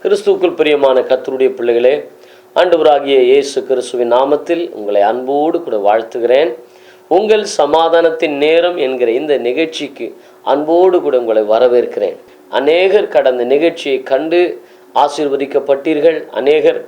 கிறிஸ்துவுக்குள் பிரியமான கர்த்தருடைய பிள்ளைகளே, ஆண்டவராகிய இயேசு கிறிஸ்துவின் நாமத்தில் உங்களை அன்போடு கூட வாழ்த்துகிறேன். உங்கள் சமாதானத்தின் நேரம் என்கிற இந்த நிகழ்ச்சிக்கு அன்போடு கூட உங்களை வரவேற்கிறேன். அநேகர் கடந்த நிகழ்ச்சியை கண்டு ஆசீர்வதிக்கப்பட்டீர்கள். அநேகர்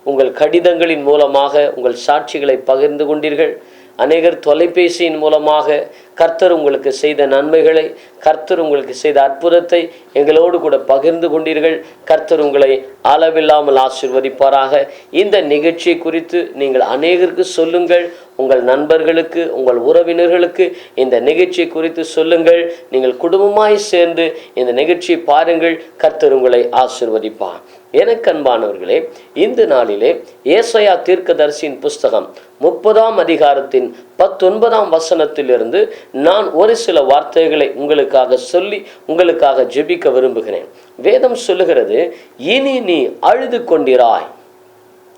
உங்கள் கடிதங்களின் மூலமாக உங்கள் சாட்சிகளை பகிர்ந்து கொண்டீர்கள். அநேகர் தொலைபேசியின் மூலமாக கர்த்தர் உங்களுக்கு செய்த நன்மைகளை, கர்த்தர் உங்களுக்கு செய்த அற்புதத்தை எங்களோடு கூட பகிர்ந்து கொண்டீர்கள். கர்த்தர் உங்களை அளவில்லாமல் ஆசீர்வதிப்பாராக. இந்த நிகழ்ச்சியை குறித்து நீங்கள் அநேகருக்கு சொல்லுங்கள். உங்கள் நண்பர்களுக்கு, உங்கள் உறவினர்களுக்கு இந்த நிகழ்ச்சியை குறித்து சொல்லுங்கள். நீங்கள் குடும்பமாய் சேர்ந்து இந்த நிகழ்ச்சியை பாருங்கள். கர்த்தர் உங்களை ஆசீர்வதிப்பார். எனக்கு அன்பானவர்களே, இந்த நாளிலே ஏசாயா தீர்க்கதரிசியின் புஸ்தகம் 30ஆம் அதிகாரத்தின் 19ஆம் வசனத்திலிருந்து நான் ஒரு சில வார்த்தைகளை உங்களுக்காக சொல்லி உங்களுக்காக ஜெபிக்க விரும்புகிறேன். வேதம் சொல்லுகிறது, இனி நீ அழுது கொண்டிராய்.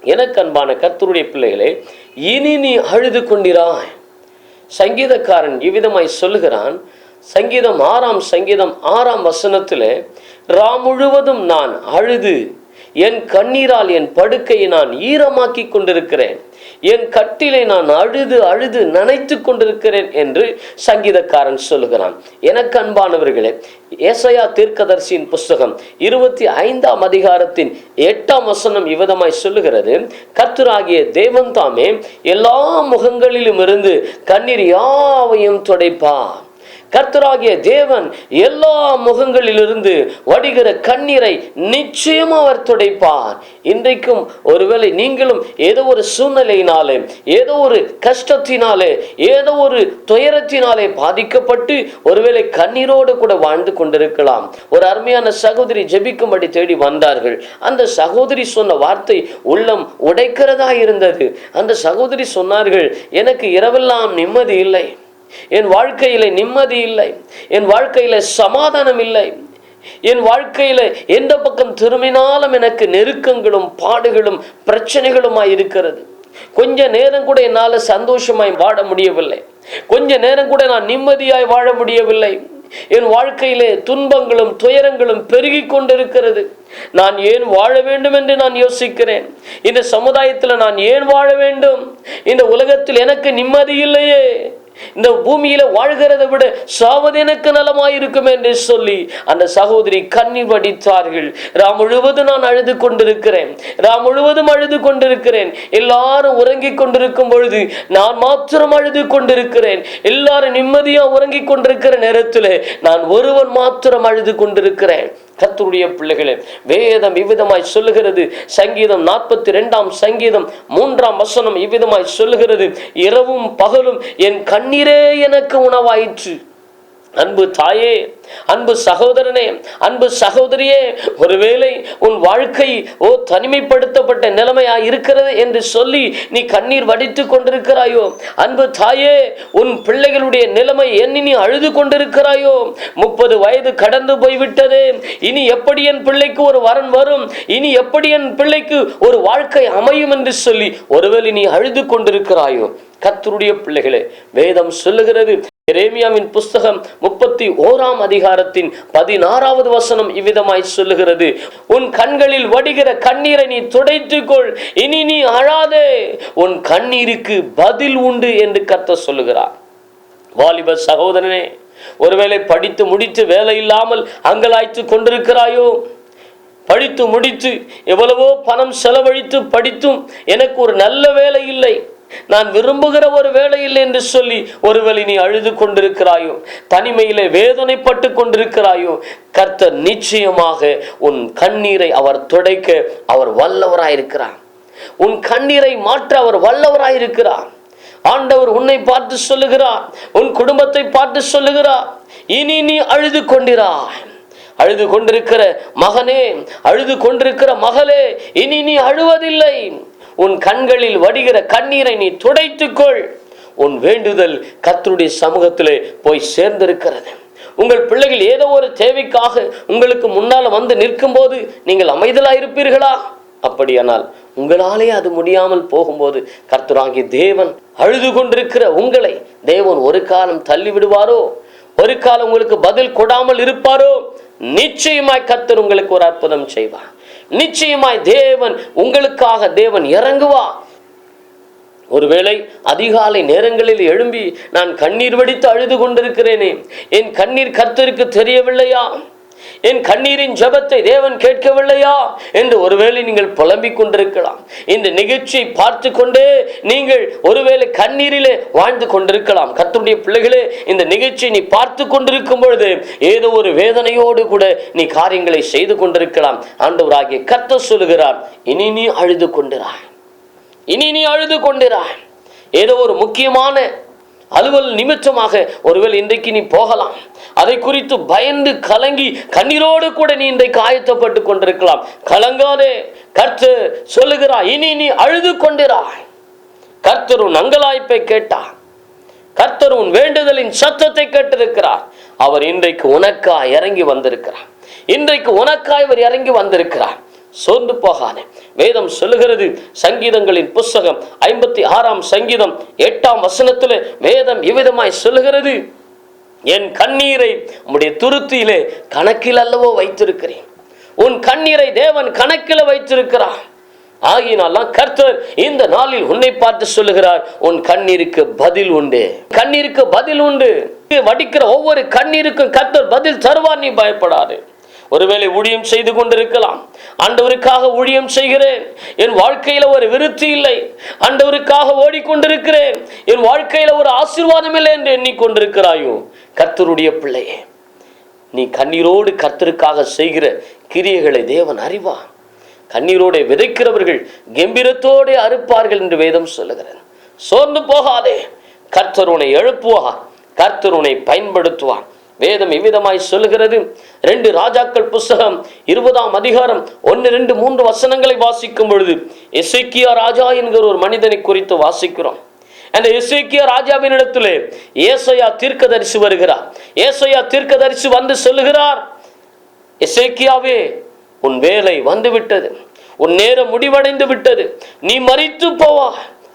எனக்கு அன்பான கர்த்தருடைய பிள்ளைகளே, இனி நீ அழுது கொண்டிராய். சங்கீதக்காரன் இவ்விதமாய் சொல்லுகிறான். சங்கீதம் 6ஆம் வசனத்திலே, ராம் முழுவதும் நான் அழுது என் கண்ணீரால் என் படுக்கையை நான் ஈரமாக்கி கொண்டிருக்கிறேன், என் கட்டிலை நான் அழுது அழுது நனைத்து கொண்டிருக்கிறேன் என்று சங்கீதக்காரன் சொல்லுகிறான். எனக்கு அன்பானவர்களே, ஏசாயா தீர்க்கதரிசியின் புஸ்தகம் 25ஆம் அதிகாரத்தின் 8ஆம் வசனம் இவ்விதமாய் சொல்லுகிறது, கர்த்தராகிய தேவன் தாமே எல்லா முகங்களிலும் இருந்து கண்ணீர் யாவையும் துடைப்பார். கர்த்தராகிய தேவன் எல்லா முகங்களிலிருந்து வடிகிற கண்ணீரை நிச்சயம் அவர் துடைப்பார். இன்றைக்கும் ஒருவேளை நீங்களும் ஏதோ ஒரு சூழ்நிலையினாலே, ஏதோ ஒரு கஷ்டத்தினாலே, ஏதோ ஒரு துயரத்தினாலே பாதிக்கப்பட்டு ஒருவேளை கண்ணீரோடு கூட வாழ்ந்து கொண்டிருக்கலாம். ஒரு அருமையான சகோதரி ஜெபிக்கும்படி தேடி வந்தார்கள். அந்த சகோதரி சொன்ன வார்த்தை உள்ளம் உடைக்கிறதா இருந்தது. அந்த சகோதரி சொன்னார்கள், எனக்கு இரவெல்லாம் நிம்மதி இல்லை, என் வாழ்க்கையில நிம்மதி இல்லை, என் வாழ்க்கையில சமாதானம் இல்லை, என் வாழ்க்கையில எந்த பக்கம் திரும்பினாலும் எனக்கு நெருக்கங்களும் பாடுகளும் பிரச்சனைகளுமாய் இருக்கிறது. கொஞ்ச நேரம் கூட என்னால் சந்தோஷமாய் வாழ முடியவில்லை, கொஞ்ச நேரம் கூட நான் நிம்மதியாய் வாழ முடியவில்லை. என் வாழ்க்கையிலே துன்பங்களும் துயரங்களும் பெருகி கொண்டிருக்கிறது. நான் ஏன் வாழ வேண்டும் என்று நான் யோசிக்கிறேன். இந்த சமுதாயத்தில் நான் ஏன் வாழ வேண்டும்? இந்த உலகத்தில் எனக்கு நிம்மதி இல்லையே, இந்த பூமியில வாழ்கிறதை விட சாவது எனக்கு நலமாயிருக்கும் என்று சொல்லி அந்த சகோதரி கண்ணீர் வடித்தார்கள். ராம் முழுவதும் நான் அழுது கொண்டிருக்கிறேன், ராம் முழுவதும் அழுது கொண்டிருக்கிறேன். எல்லாரும் உறங்கிக் கொண்டிருக்கும் பொழுது நான் மாத்திரம் அழுது கொண்டிருக்கிறேன். எல்லாரும் நிம்மதியா உறங்கிக் கொண்டிருக்கிற நேரத்தில் நான் ஒருவன் மாத்திரம் அழுது கொண்டிருக்கிறேன். கர்த்தருடைய பிள்ளைகளே, வேதம் இவ்விதமாய் சொல்லுகிறது. சங்கீதம் 42ஆம் சங்கீதம் 3ஆம் வசனம் இவ்விதமாய் சொல்லுகிறது, இரவும் பகலும் என் கண்ணீரே எனக்கு உணவாயிற்று. அன்பு தாயே, அன்பு சகோதரனே, அன்பு சகோதரியே, ஒருவேளை உன் வாழ்க்கை தனிமைப்படுத்தப்பட்ட நிலைமையா இருக்கிறது என்று சொல்லி நீ கண்ணீர் வடித்து கொண்டிருக்கிறாயோ? அன்பு தாயே, உன் பிள்ளைகளுடைய நிலைமை எண்ணி நீ அழுது கொண்டிருக்கிறாயோ? 30 வயது கடந்து போய்விட்டது, இனி எப்படி என் பிள்ளைக்கு ஒரு வரன் வரும், இனி எப்படி என் பிள்ளைக்கு ஒரு வாழ்க்கை அமையும் என்று சொல்லி ஒருவேளை நீ அழுது கொண்டிருக்கிறாயோ? கர்த்தருடைய பிள்ளைகளே, வேதம் சொல்லுகிறது. எரேமியாவின் புஸ்தகம் 31ஆம் அதிகாரத்தின் 16வது வசனம் இவ்விதமாய் சொல்லுகிறது, உன் கண்களில் வடிகிற கண்ணீரை நீ துடைத்துக்கொள், இனி நீ அழாதே, உன் கண்ணீருக்கு பதில் உண்டு என்று கர்த்தர் சொல்லுகிறார். வாலிப சகோதரனே, ஒருவேளை படித்து முடித்து வேலை இல்லாமல் அங்கலாய்த்து கொண்டிருக்கிறாயோ? படித்து முடித்து எவ்வளவோ பணம் செலவழித்து படித்தும் எனக்கு ஒரு நல்ல வேலை இல்லை, நான் விரும்புகிற ஒரு வேலை இல்லை என்று சொல்லி ஒருவேளை நீ அழுது கொண்டிருக்கிறாயோ? தனிமையிலே வேதனைப்பட்டு கொண்டிருக்கிறாயோ? கர்த்தர் நிச்சயமாக உன் கண்ணீரை அவர் துடைக்க அவர் வல்லவராயிருக்கிறார். உன் கண்ணீரை மாற்ற அவர் வல்லவராயிருக்கிறார். ஆண்டவர் உன்னை பார்த்து சொல்லுகிறார், உன் குடும்பத்தை பார்த்து சொல்லுகிறார், இனி நீ அழுது கொண்டிராய். அழுது கொண்டிருக்கிற மகனே, அழுது கொண்டிருக்கிற மகளே, இனி நீ அழுவதில்லை. உன் கண்களில் வடிகிற கண்ணீரை நீ துடைத்துக்கொள். உன் வேண்டுதல் கர்த்தருடைய சமூகத்திலே போய் சேர்ந்திருக்கிறது. உங்கள் பிள்ளைகள் ஏதோ ஒரு தேவைக்காக உங்களுக்கு முன்னால் வந்து நிற்கும் போது நீங்கள் அமைதலாயிருப்பீர்களா? அப்படியானால் உங்களாலே அது முடியாமல் போகும்போது கர்த்தராகிய தேவன் அழுது கொண்டிருக்கிற உங்களை தேவன் ஒரு காலம் தள்ளி விடுவாரோ? ஒரு காலம் உங்களுக்கு பதில் கொடாமல் இருப்பாரோ? நிச்சயமாய் கர்த்தர் உங்களுக்கு ஒரு அற்புதம் செய்வார். நிச்சயமாய் தேவன் உங்களுக்காக தேவன் இறங்குவார். ஒருவேளை அதிகாலை நேரங்களில் எழும்பி நான் கண்ணீர் வடித்து அழுது கொண்டிருக்கிறேனே, என் கண்ணீர் கர்த்தருக்கு தெரியவில்லையா, என் கண்ணீரின் ஜெபத்தை தேவன் கேட்கவில்லையா என்று ஒருவேளை நீங்கள் புலம்பிக் கொண்டிருக்கலாம். இந்த நிகழ்ச்சியை பார்த்து கொண்டே நீங்கள் ஒருவேளை கண்ணீரிலே வாழ்ந்து கொண்டிருக்கலாம். கர்த்தருடைய பிள்ளைகளே, இந்த நிகழ்ச்சியை நீ பார்த்து கொண்டிருக்கும் பொழுது ஏதோ ஒரு வேதனையோடு கூட நீ காரியங்களை செய்து கொண்டிருக்கலாம். ஆண்டவராகிய கர்த்தர் சொல்லுகிறார், இனி நீ அழுது கொண்டிராய், இனி நீ அழுது கொண்டிராய். ஏதோ ஒரு முக்கியமான அலுவல் நிமித்தமாக ஒருவேளை இன்றைக்கு நீ போகலாம். அதை குறித்து பயந்து கலங்கி கண்ணீரோடு கூட நீ இன்றைக்கு ஆயத்தப்பட்டு கொண்டிருக்கலாம். கலங்காதே, கர்த்தர் சொல்லுகிறார், இனி நீ அழுது கொண்டிராய். கர்த்தர் உன் அங்கலாய்ப்பை கேட்டார், கர்த்தர் உன் வேண்டுதலின் சத்தத்தை கேட்டிருக்கிறார். அவர் இன்றைக்கு உனக்காய் இறங்கி வந்திருக்கிறார். இன்றைக்கு உனக்காய் அவர் இறங்கி வந்திருக்கிறார். சோர்ந்து போகாதே. வேதம் சொல்லுகிறது, சங்கீதங்களின் புஸ்தகம் 56ஆம் சங்கீதம் 8ஆம் வசனத்தில் வேதம் இவ்விதமாய் சொல்லுகிறது, என் கண்ணீரை உம்முடைய துருத்தியிலே கணக்கில் அல்லவோ வைத்திருக்கிறேன். உன் கண்ணீரை தேவன் கணக்கில் வைத்திருக்கிறார். ஆகினால் கர்த்தர் இந்த நாளில் உன்னை பார்த்து சொல்லுகிறார், உன் கண்ணீருக்கு பதில் உண்டு, கண்ணீருக்கு பதில் உண்டு. வடிக்கிற ஒவ்வொரு கண்ணீருக்கும் கர்த்தர் பதில் தருவார். நீ பயப்படாது. ஒருவேளை ஊழியம் செய்து கொண்டிருக்கலாம். ஆண்டவருக்காக ஊழியம் செய்கிறேன், என் வாழ்க்கையில ஒரு விருத்தி இல்லை, ஆண்டவருக்காக ஓடிக்கொண்டிருக்கிறேன், என் வாழ்க்கையில ஒரு ஆசீர்வாதம் இல்லை என்று எண்ணிக்கொண்டிருக்கிறாயோ, கர்த்தருடைய பிள்ளையே, நீ கண்ணீரோடு கர்த்தருக்காக செய்கிற கிரியைகளை தேவன் அறிவார். கண்ணீரோடு விதைக்கிறவர்கள் கம்பீரத்தோடு அறுப்பார்கள் என்று வேதம் சொல்லுகிறது. சோர்ந்து போகாதே, கர்த்தர் உன்னை எழுப்புவார், கர்த்தர் உன்னை பயன்படுத்துவார். வேதம் இவ்விதமாய் சொல்லுகிறது. 2 ராஜாக்கள் புஸ்தகம் 20ஆம் அதிகாரம் 1, 2, 3 வசனங்களை வாசிக்கும் பொழுது எசேக்கியா ராஜா என்கிற ஒரு மனிதனை குறித்து வாசிக்கிறோம். அந்த எசேக்கியா ராஜாவின் இடத்திலே ஏசாயா தீர்க்கதரிசி வருகிறார். ஏசாயா தீர்க்கதரிசி வந்து சொல்லுகிறார், எசேக்கியாவே, உன் வேலை வந்து விட்டது, உன் நேரம் முடிவடைந்து விட்டது, நீ மரித்து போவா.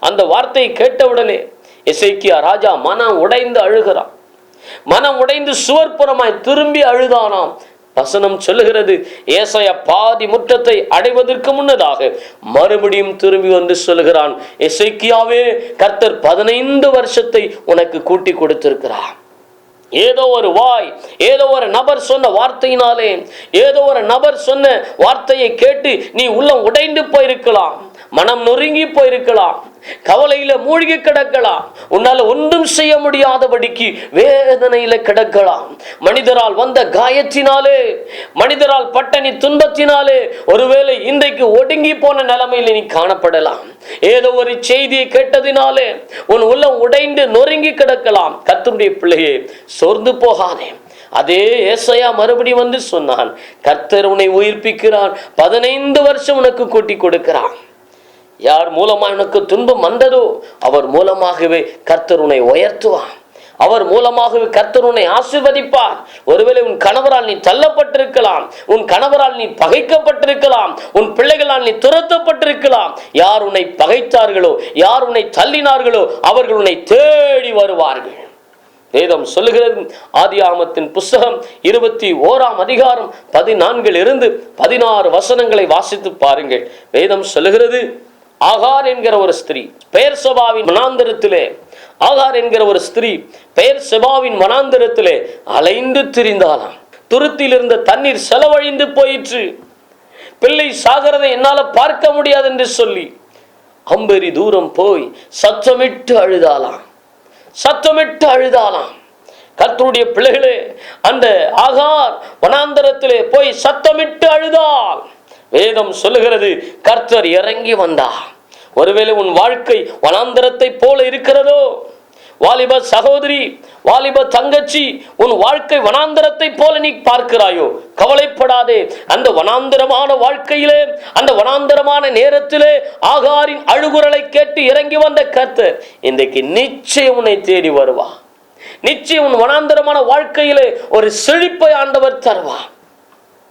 அந்த வார்த்தையை கேட்டவுடனே எசேக்கியா ராஜா மனம் உடைந்து அழுகிறான். மனம் உடைந்து சுவர்புறமாய் திரும்பி அழுதானாம். வசனம் சொல்லுகிறது, ஏசாயா பாதி முற்றத்தை அடைவதற்கு முன்னதாக மறுபடியும் திரும்பி வந்து சொல்லுகிறான், எசேக்கியாவே, கர்த்தர் 15 வருஷத்தை உனக்கு கூட்டி கொடுத்திருக்கிறார். ஏதோ ஒரு வாய், ஏதோ ஒரு நபர் சொன்ன வார்த்தையினாலே, ஏதோ ஒரு நபர் சொன்ன வார்த்தையை கேட்டு நீ உள்ளம் உடைந்து போயிருக்கலாம், மனம் நொறுங்கி போயிருக்கலாம், கவலையில மூழ்கி கிடக்கலாம், உன்னால ஒன்றும் செய்ய முடியாதபடிக்கு வேதனையில கிடக்கலாம். மனிதரால் வந்த காயத்தினாலே, மனிதரால் பட்டணி துன்பத்தினாலே ஒருவேளை இன்றைக்கு ஒடுங்கி போன நிலைமையில நீ காணப்படலாம். ஏதோ ஒரு செய்தியை கேட்டதினாலே உன் உள்ளம் உடைந்து நொறுங்கி கிடக்கலாம். கர்த்தருடைய பிள்ளையே, சோர்ந்து போகாதே. அதே ஏசாயா மறுபடி வந்து சொன்னான், கர்த்தர் உன்னை உயிர்ப்பிக்கிறான், 15 வருஷம் உனக்கு கூட்டி கொடுக்கிறான். யார் மூலமாக உனக்கு துன்பம் வந்ததோ அவர் மூலமாகவே கர்த்தர் உன்னை உயர்த்துவார், அவர் மூலமாகவே கர்த்தர் உன்னை ஆசீர்வதிப்பார். ஒருவேளை உன் கணவரால் நீ தள்ளப்பட்டிருக்கலாம், உன் கணவரால் நீ பகைக்கப்பட்டிருக்கலாம், உன் பிள்ளைகளால் நீ துரத்தப்பட்டிருக்கலாம். யார் உன்னை பகைத்தார்களோ, யார் உன்னை தள்ளினார்களோ அவர்கள் உன்னை தேடி வருவார்கள். வேதம் சொல்லுகிறது, ஆதியாகமத்தின் புஸ்தகம் 21ஆம் அதிகாரம் 14 16 வசனங்களை வாசித்து பாருங்கள். வேதம் சொல்லுகிறது, ஆகார் என்கிற ஒரு ஸ்திரீ பெயர்செபாவின் வனாந்தரத்திலே, ஆகார் என்கிற ஒரு ஸ்திரீ பெயர்செபாவின் வனாந்தரத்திலே அலைந்து திரிந்தாளாம். துருத்தியில் இருந்த தண்ணீர் செலவழிந்து போயிற்று, பிள்ளை சாகிறதை என்னால பார்க்க முடியாது என்று சொல்லி அம்பெரி தூரம் போய் சத்தமிட்டு அழுதாளாம், சத்தமிட்டு அழுதாளாம். கர்த்தருடைய பிள்ளைகளே, அந்த ஆகார் வனாந்தரத்திலே போய் சத்தமிட்டு அழுதாள். வேதம் சொல்லுகிறது, கர்த்தர் இறங்கி வந்தார். ஒருவேளை உன் வாழ்க்கை வனாந்தரத்தை போல இருக்கிறதோ, வாலிப சகோதரி, வாலிப தங்கச்சி, உன் வாழ்க்கை வனாந்தரத்தை போல நீ பார்க்கிறாயோ, கவலைப்படாதே. அந்த வனாந்தரமான வாழ்க்கையிலே, அந்த வனாந்தரமான நேரத்திலே ஆகாரின் அழுகுரலை கேட்டு இறங்கி வந்த கர்த்தர் இன்றைக்கு நிச்சயம் உன்னை தேடி வருவா. நிச்சயம் உன் வனாந்தரமான வாழ்க்கையிலே ஒரு செழிப்பை ஆண்டவர் தருவார்.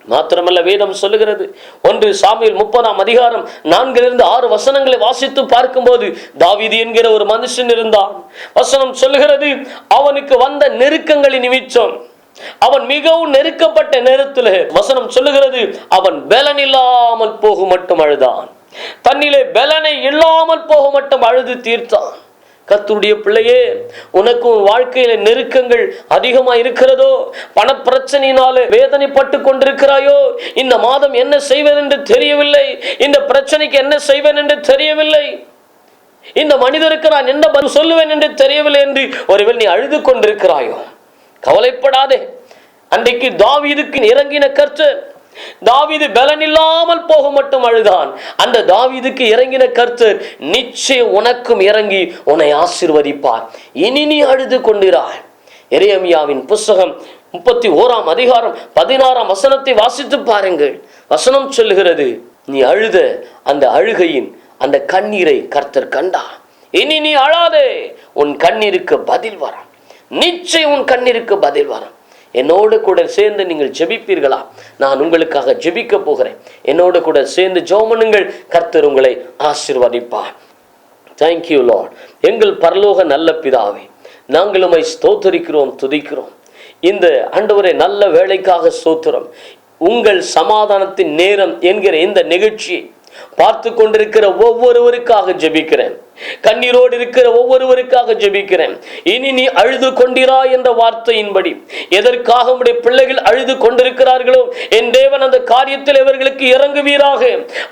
மாத்திரமல்ல, வேதம் சொல்லுகிறது, 1 சாமுவேல் 30ஆம் அதிகாரம் 4-6 வசனங்களை வாசித்து பார்க்கும்போது தாவீது என்கிற ஒரு மனுஷன் இருந்தான். வசனம் சொல்லுகிறது, அவனுக்கு வந்த நெருக்கங்களின் நிமித்தம், அவன் மிகவும் நெருக்கப்பட்ட நேரத்தில் வசனம் சொல்லுகிறது, அவன் பலன் இல்லாமல் போக மட்டும் அழுதான். தன்னிலே பலனை இல்லாமல் போக மட்டும் அழுது தீர்த்தான். கர்த்தருடைய பிள்ளையே, உனக்கு உன் வாழ்க்கையில நெருக்கங்கள் அதிகமா இருக்கிறதோ, பணப்பிரச்சனையினால வேதனைப்பட்டு கொண்டிருக்கிறாயோ, இந்த மாதம் என்ன செய்வேன் என்று தெரியவில்லை, இந்த பிரச்சனைக்கு என்ன செய்வேன் என்று தெரியவில்லை, இந்த மனிதருக்கு நான் என்ன பதில் சொல்லுவேன் என்று தெரியவில்லை என்று ஒருவேளை நீ அழுது கொண்டிருக்கிறாயோ, கவலைப்படாதே. அன்றைக்கு தாவீதுக்கு இறங்கின கர்த்தர், தாவீது பலன் இல்லாமல் போக மட்டும் அழுதான். அந்த தாவீதுக்கு இறங்கின கர்த்தர் நிச்சயம் உனக்கும் இறங்கி உன்னை ஆசீர்வதிப்பார். இனி நீ அழுது கொண்டிராய். எரேமியாவின் புஸ்தகம் 31 அதிகாரம் 16 வசனத்தை வாசித்து பாருங்கள். வசனம் சொல்லுகிறது, நீ அழுத அந்த அழுகையின் அந்த கண்ணீரை கர்த்தர் கண்டார். இனி நீ அழாதே, உன் கண்ணீருக்கு பதில் வரும். நிச்சயம் உன் கண்ணீருக்கு பதில் வரும். என்னோடு கூட சேர்ந்து நீங்கள் ஜெபிப்பீர்களா? நான் உங்களுக்காக ஜெபிக்க போகிறேன். என்னோடு கூட சேர்ந்து ஜெபம் பண்ணுங்கள். கர்த்தர் உங்களை ஆசீர்வதிப்பார். Thank you Lord. எங்கள் பரலோக நல்ல பிதாவே, நாங்கள் உம்மை ஸ்தோத்திரிக்கிறோம், துதிக்கிறோம். இந்த ஆண்டவரே நல்ல வேளைக்காக ஸ்தோத்திரம். உங்கள் சமாதானத்தின் நேரம் என்கிற இந்த நிகழ்ச்சியை பார்த்து கொண்டிருக்கிற ஒவ்வொருவருக்காக ஜெபிக்கிறேன். கண்ணீரோடு இருக்கிற ஒவ்வொருவருக்காக ஜெபிக்கிறேன். இனி நீ அழுது கொண்டிரா என்ற வார்த்தையின்படி எதற்காக உடைய பிள்ளைகள் அழுது கொண்டிருக்கிறார்களோ, என் தேவன் அந்த காரியத்தில் இவர்களுக்கு இறங்குவீராக,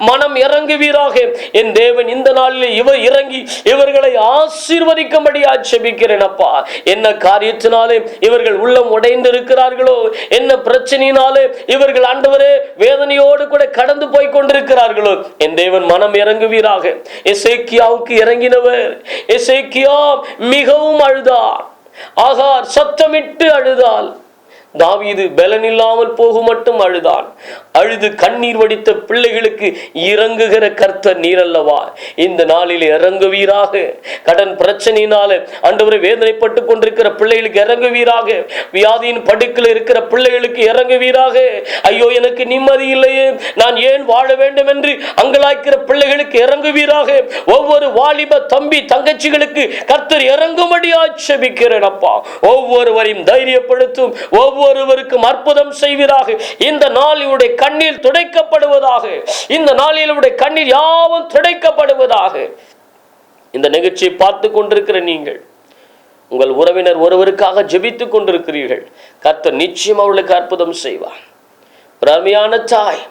மனம் இறங்குவீராக. என் தேவன் இந்த நாளில் இவர் இறங்கி இவர்களை ஆசீர்வதிக்கும்படியா ஜெபிக்கிறேன். அப்பா, என்ன காரியத்தினாலே இவர்கள் உள்ளம் உடைந்து இருக்கிறார்களோ, என்ன பிரச்சனையினாலே இவர்கள் ஆண்டவரே வேதனையோடு கூட கடந்து போய் கொண்டிருக்கிறார்களோ, என் தேவன் மனம் இறங்குவீராக. எசேக்கியாவுக்கு இறங்கினவர் எசேக்கியா மிகவும் அழுதார். ஆகார் சத்தமிட்டு அழுதாள். தாவீது பலன் இல்லாமல் போக மட்டும் அழுதான். அழுது கண்ணீர் வடித்த பிள்ளைகளுக்கு இறங்குகிற கர்த்தர் நீர் அல்லவா? இந்த நாளில் இறங்குவீராக. கடன் பிரச்சனையினால ஆண்டவரே வேதனைப்பட்டு கொண்டிருக்கிற பிள்ளைகளுக்கு இறங்குவீராக. வியாதியின் படுக்கையில் இருக்கிற பிள்ளைகளுக்கு இறங்குவீராக. ஐயோ, எனக்கு நிம்மதி இல்லையே, நான் ஏன் வாழ வேண்டும் என்று அங்கலாய்க்கிற பிள்ளைகளுக்கு இறங்குவீராக. ஒவ்வொரு வாலிப தம்பி தங்கச்சிகளுக்கு கர்த்தர் இறங்கும்படியாய் ஜெபிக்கிறேன். அப்பா, ஒவ்வொருவரையும் தைரியப்படுத்தும், ஒவ்வொருவருக்கும் அற்புதம் செய்வீராக. இந்த நாளிலுடைய கண்ணீர் துடைக்கப்படுவதாக. இந்த நாளிலுடைய கண்ணீர் யாவும் துடைக்கப்படுவதாக. இந்த நிகழ்ச்சியை பார்த்து கொண்டிருக்கிற நீங்கள், உங்கள் உறவினர் ஒருவருக்காக ஜெபித்துக் கொண்டிருக்கிறீர்கள். கர்த்தர் நிச்சயம் அவளுக்கு அற்புதம் செய்வார். பிரமையான தாய்,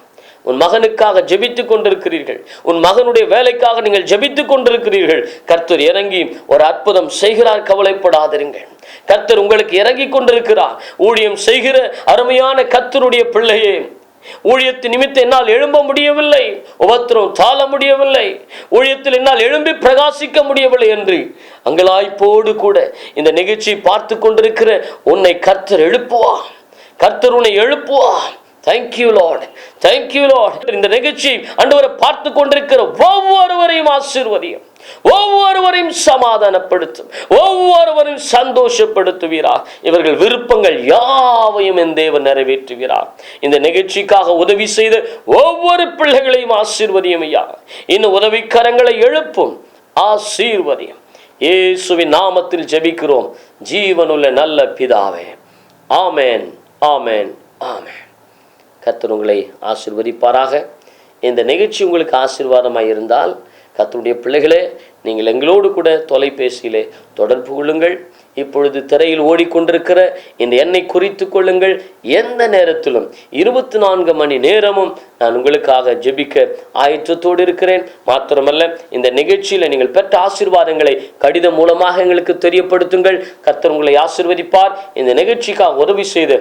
உன் மகனுக்காக ஜெபித்துக் கொண்டிருக்கிறீர்கள், உன் மகனுடைய வேலைக்காக நீங்கள் ஜெபித்துக் கொண்டிருக்கிறீர்கள். கர்த்தர் இறங்கி ஒரு அற்புதம் செய்கிறார். கவலைப்படாதிருங்கள். கர்த்தர் உங்களுக்கு இறங்கி கொண்டிருக்கிறார். ஊழியம் செய்கிற அருமையான கர்த்தருடைய பிள்ளையே, ஊழியத்தின் நிமித்தம் என்னால் எழும்ப முடியவில்லை, உபத்திரம் தாழ முடியவில்லை, ஊழியத்தில் என்னால் எழும்பி பிரகாசிக்க முடியவில்லை என்று அங்கலாய்ப்போடு கூட இந்த நிகழ்ச்சியை பார்த்து கொண்டிருக்கிற உன்னை கர்த்தர் எழுப்புவா. கர்த்தர் உன்னை எழுப்புவா. Thank you Lord, thank you Lord. இந்த நிகழ்ச்சி ஆண்டவரை பார்த்து கொண்டிருக்கிற ஒவ்வொருவரையும் ஆசீர்வதியும், ஒவ்வொருவரையும் சமாதானப்படுத்தும், ஒவ்வொருவரையும் சந்தோஷப்படுத்துவீரார். இவர்கள் விருப்பங்கள் யாவையும் என் தேவன் நிறைவேற்றுகிறார். இந்த நிகழ்ச்சிக்காக உதவி செய்த ஒவ்வொரு பிள்ளைகளையும் ஆசீர்வதியும் ஐயா. இன்னும் உதவிக்கரங்களை எழுப்பும், ஆசீர்வதியும். இயேசுவின் நாமத்தில் ஜெபிக்கிறோம் ஜீவனுள்ள நல்ல பிதாவே. ஆமென், ஆமென், ஆமென். கர்த்தர் உங்களை ஆசீர்வதிப்பாராக. இந்த நிகழ்ச்சி உங்களுக்கு ஆசீர்வாதமாக இருந்தால், கர்த்தருடைய பிள்ளைகளே, நீங்கள் எங்களோடு கூட தொலைபேசியிலே தொடர்பு கொள்ளுங்கள். இப்பொழுது திரையில் ஓடிக்கொண்டிருக்கிற இந்த எண்ணை குறித்து கொள்ளுங்கள். எந்த நேரத்திலும் 24 மணி நேரமும் நான் உங்களுக்காக ஜெபிக்க ஆயத்தத்தோடு இருக்கிறேன். மாத்திரமல்ல, இந்த நிகழ்ச்சியில் நீங்கள் பெற்ற ஆசீர்வாதங்களை கடிதம் மூலமாக எங்களுக்கு தெரியப்படுத்துங்கள். கர்த்தர் உங்களை ஆசீர்வதிப்பார். இந்த நிகழ்ச்சிக்காக உதவி செய்து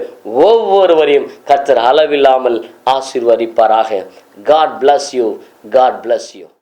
ஒவ்வொருவரையும் கர்த்தர் அளவில்லாமல் ஆசீர்வதிப்பாராக. God bless you. God bless you.